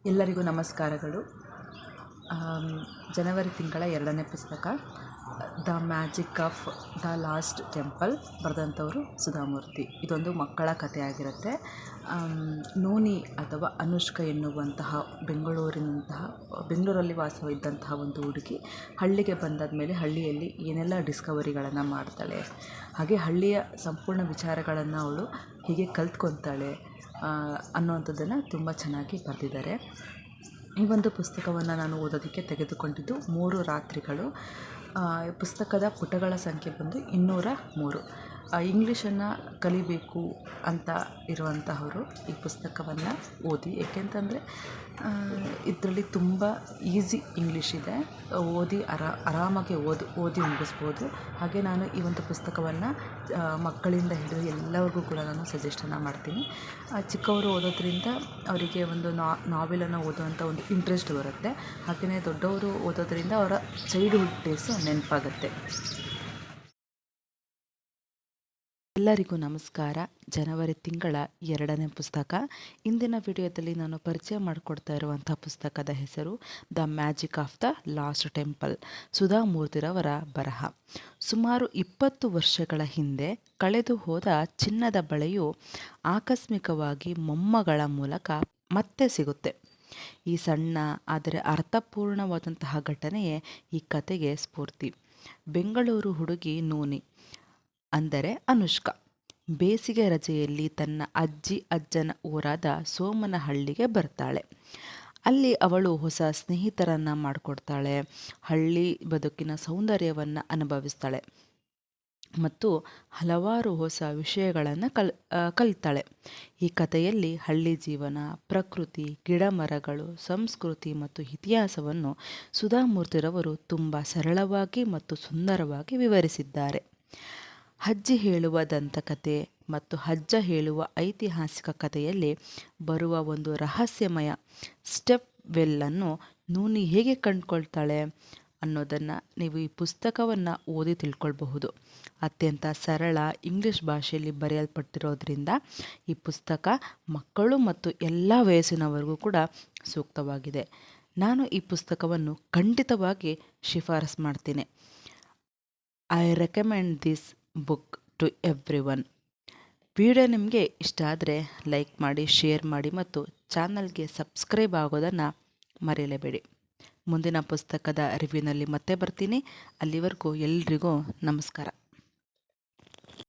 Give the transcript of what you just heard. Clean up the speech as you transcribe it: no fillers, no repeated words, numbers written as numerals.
ಎಲ್ಲರಿಗೂ ನಮಸ್ಕಾರಗಳು. ಜನವರಿ ತಿಂಗಳ 2ನೇ ಪುಸ್ತಕ the magic of the lost temple, ಬರೆದಂಥವರು ಸುಧಾಮೂರ್ತಿ. ಇದೊಂದು ಮಕ್ಕಳ ಕಥೆಯಾಗಿರುತ್ತೆ. ನೋನಿ ಅಥವಾ ಅನುಷ್ಕ ಎನ್ನುವಂತಹ ಬೆಂಗಳೂರಲ್ಲಿ ವಾಸವಿದ್ದಂತಹ ಒಂದು ಹುಡುಗಿ ಹಳ್ಳಿಗೆ ಬಂದಾದ ಮೇಲೆ ಹಳ್ಳಿಯಲ್ಲಿ ಏನೆಲ್ಲ ಡಿಸ್ಕವರಿಗಳನ್ನು ಮಾಡ್ತಾಳೆ, ಹಾಗೆ ಹಳ್ಳಿಯ ಸಂಪೂರ್ಣ ವಿಚಾರಗಳನ್ನು ಅವಳು ಹೀಗೆ ಕಲ್ತ್ಕೊತಾಳೆ ಅನ್ನುವಂಥದ್ದನ್ನು ತುಂಬ ಚೆನ್ನಾಗಿ ಬರೆದಿದ್ದಾರೆ. ಈ ಒಂದು ಪುಸ್ತಕವನ್ನು ನಾನು ಓದೋದಕ್ಕೆ ತೆಗೆದುಕೊಂಡಿದ್ದು 3 ರಾತ್ರಿಗಳು. ಪುಸ್ತಕದ ಪುಟಗಳ ಸಂಖ್ಯೆ ಬಂದು 203. ಇಂಗ್ಲೀಷನ್ನು ಕಲಿಬೇಕು ಅಂತ ಇರುವಂತಹವರು ಈ ಪುಸ್ತಕವನ್ನು ಓದಿ. ಏಕೆಂತಂದರೆ ಇದರಲ್ಲಿ ತುಂಬ ಈಸಿ ಇಂಗ್ಲೀಷ್ ಇದೆ, ಓದಿ ಆರಾಮಾಗಿ ಓದಿ ಮುಗಿಸ್ಬೋದು. ಹಾಗೆ ನಾನು ಈ ಒಂದು ಪುಸ್ತಕವನ್ನು ಮಕ್ಕಳಿಂದ ಹಿಡಿದು ಎಲ್ಲರಿಗೂ ಕೂಡ ನಾನು ಸಜೆಸ್ಟನ್ನು ಮಾಡ್ತೀನಿ. ಚಿಕ್ಕವರು ಓದೋದ್ರಿಂದ ಅವರಿಗೆ ಒಂದು ನಾವೆಲನ್ನು ಓದುವಂಥ ಒಂದು ಇಂಟ್ರೆಸ್ಟ್ ಬರುತ್ತೆ. ಹಾಗೆಯೇ ದೊಡ್ಡವರು ಓದೋದ್ರಿಂದ ಅವರ ಚೈಲ್ಡ್ಹುಡ್ ಡೇಸು ನೆನಪಾಗುತ್ತೆ. ಎಲ್ಲರಿಗೂ ನಮಸ್ಕಾರ. ಜನವರಿ ತಿಂಗಳ 2ನೇ ಪುಸ್ತಕ. ಇಂದಿನ ವಿಡಿಯೋದಲ್ಲಿ ನಾನು ಪರಿಚಯ ಮಾಡಿಕೊಡ್ತಾ ಇರುವಂಥ ಪುಸ್ತಕದ ಹೆಸರು the magic of the lost temple, ಸುಧಾಮೂರ್ತಿರವರ ಬರಹ. ಸುಮಾರು 20 ವರ್ಷಗಳ ಹಿಂದೆ ಕಳೆದು ಹೋದ ಚಿನ್ನದ ಬಳೆಯು ಆಕಸ್ಮಿಕವಾಗಿ ಮೊಮ್ಮಗಳ ಮೂಲಕ ಮತ್ತೆ ಸಿಗುತ್ತೆ. ಈ ಸಣ್ಣ ಆದರೆ ಅರ್ಥಪೂರ್ಣವಾದಂತಹ ಘಟನೆಯೇ ಈ ಕತೆಗೆ ಸ್ಫೂರ್ತಿ. ಬೆಂಗಳೂರು ಹುಡುಗಿ ನೋನಿ, ಅಂದರೆ ಅನುಷ್ಕಾ, ಬೇಸಿಗೆ ರಜೆಯಲ್ಲಿ ತನ್ನ ಅಜ್ಜನ ಊರಾದ ಸೋಮನಹಳ್ಳಿಗೆ ಬರ್ತಾಳೆ. ಅಲ್ಲಿ ಅವಳು ಹೊಸ ಸ್ನೇಹಿತರನ್ನು ಮಾಡಿಕೊಡ್ತಾಳೆ, ಹಳ್ಳಿ ಬದುಕಿನ ಸೌಂದರ್ಯವನ್ನು ಅನುಭವಿಸ್ತಾಳೆ ಮತ್ತು ಹಲವಾರು ಹೊಸ ವಿಷಯಗಳನ್ನು ಕಲಿತಾಳೆ. ಈ ಕಥೆಯಲ್ಲಿ ಹಳ್ಳಿ ಜೀವನ, ಪ್ರಕೃತಿ, ಗಿಡಮರಗಳು, ಸಂಸ್ಕೃತಿ ಮತ್ತು ಇತಿಹಾಸವನ್ನು ಸುಧಾಮೂರ್ತಿರವರು ತುಂಬ ಸರಳವಾಗಿ ಮತ್ತು ಸುಂದರವಾಗಿ ವಿವರಿಸಿದ್ದಾರೆ. ಅಜ್ಜಿ ಹೇಳುವ ದಂತಕಥೆ ಮತ್ತು ಅಜ್ಜ ಹೇಳುವ ಐತಿಹಾಸಿಕ ಕಥೆಯಲ್ಲಿ ಬರುವ ಒಂದು ರಹಸ್ಯಮಯ ಸ್ಟೆಪ್ ವೆಲ್ಲನ್ನು ನೋನಿ ಹೇಗೆ ಕಂಡುಕೊಳ್ತಾಳೆ ಅನ್ನೋದನ್ನು ನೀವು ಈ ಪುಸ್ತಕವನ್ನು ಓದಿ ತಿಳ್ಕೊಳ್ಬಹುದು. ಅತ್ಯಂತ ಸರಳ ಇಂಗ್ಲೀಷ್ ಭಾಷೆಯಲ್ಲಿ ಬರೆಯಲ್ಪಟ್ಟಿರೋದ್ರಿಂದ ಈ ಪುಸ್ತಕ ಮಕ್ಕಳು ಮತ್ತು ಎಲ್ಲ ವಯಸ್ಸಿನವರಿಗೂ ಕೂಡ ಸೂಕ್ತವಾಗಿದೆ. ನಾನು ಈ ಪುಸ್ತಕವನ್ನು ಖಂಡಿತವಾಗಿ ಶಿಫಾರಸು ಮಾಡ್ತೀನಿ. I recommend this book to everyone. Video ನಿಮಗೆ ಇಷ್ಟ ಆದರೆ ಲೈಕ್ ಮಾಡಿ, ಶೇರ್ ಮಾಡಿ ಮತ್ತು ಚಾನಲ್ಗೆ ಸಬ್ಸ್ಕ್ರೈಬ್ ಆಗೋದನ್ನು ಮರೆಯಲೇಬೇಡಿ. ಮುಂದಿನ ಪುಸ್ತಕದ ರಿವ್ಯೂನಲ್ಲಿ ಮತ್ತೆ ಬರ್ತೀನಿ. ಅಲ್ಲಿವರೆಗೂ ಎಲ್ರಿಗೂ ನಮಸ್ಕಾರ.